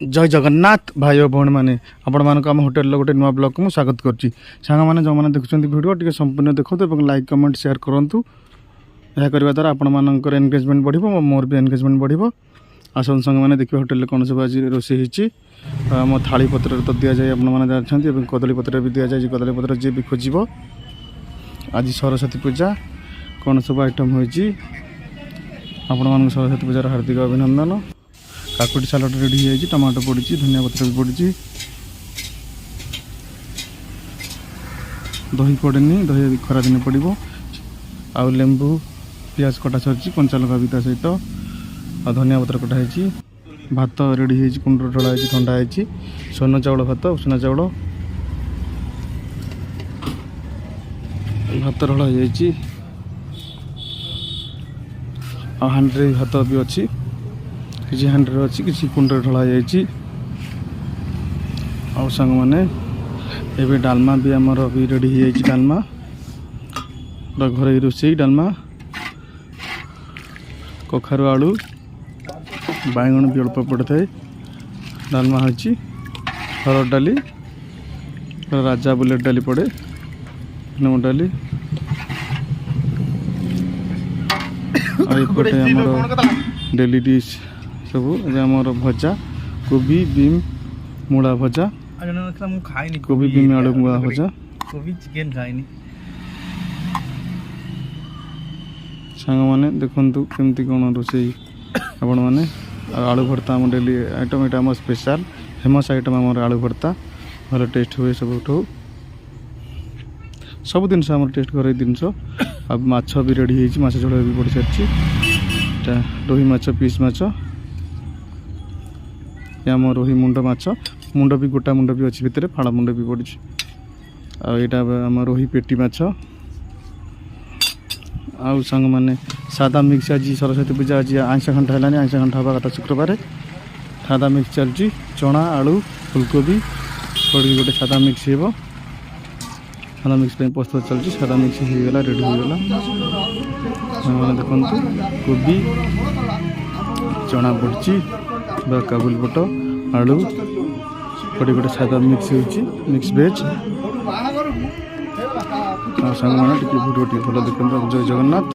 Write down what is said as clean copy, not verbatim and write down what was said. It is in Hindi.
जय जगन्नाथ भाई और भौणी मैंने आपण मानक आम होटेल गोटे नुआ ब्लॉग को स्वागत करुच्ची सांग मैंने जो मैंने देखुं वीडियो टी संपूर्ण देखो और लाइक कमेंट शेयर करूँ यह करने द्वारा आपण मानकर एंगेजमेंट बढ़ मोर भी एंगेजमेंट बढ़ आसन संग मैंने देखिए होटेल कौन सब आज रोषे मो थाली पत्र तो दि जाए आपने कदली पत्र भी दि जाए कदली पत्र जी भी खोज आज सरस्वती पूजा कौन सब आइटम होती आपण सरस्वती पूजार हार्दिक अभिनंदन। काकुड़ी सालाड रेडी हो टमाटो पड़ी धनिया पत्र भी पड़ी दही पड़ेनी दही खरा दिन पड़ो आउ लेंबू पियाज कटा सर कंचा लगा भी सहित आ धनिया पत्र कटाई भात रेडी हो कुंडर ढड़ा ठंडा है सोन चाउल भात उषुना चाउल भात ढड़ा हांडी भात भी अच्छी किसी हांडी अच्छी किसी कुंडे ढला सांग मैंने ये डालमा भी आमर भी रेडी हो डालमा घर रोषे डालमा कखारु आलू बैगण भी अल्प पड़ता है डालमा होची हरड़ डाली राजा बुलेट डाली पड़े नमक डाली आमर डेली डिश सब आमर भजा कोबी बीम मूला भजा कोबी बीम आलू मूला भजा कोबी चिकेन खाइनी सांग मैंने देखु केमती कौन रोषे आपण मैंने आलू भर्ता आम डेली आइटम यहाँ आम स्पेशल फेमस आइटम आम आलू भर्ता भल टेस्ट हुए सब जिन टेस्ट कर जिनस माछ भी रेडी हो माछ झोल भी पड़ सारी रोही माछ पीस माछ आम रोही मुंड माछ मुंड भी गोटा मुंड भी अच्छी भितर फाड़ मुंड भी पड़ी आईटा आम रोही पेटी माछ आउ सांग मैंने सादा मिक्स आज सरस्वती पूजा आज आइंसा घंटा है आइंसा घंटा हवा कथा शुक्रवार सादा मिक्स चलती चना आलू फुलकोबी पड़ी गोटे सादा मिक्स हो सादा मिक्स प्रस्तुत चलती सादा मिक्स होगा रेडी होगा मैंने देखु कोबी चना पड़ी काबुल बुट आलू पड़ी गोटे सादा मिक्स मिक्स वेज सांग मैंने वीडियो भल देखते जय जगन्नाथ।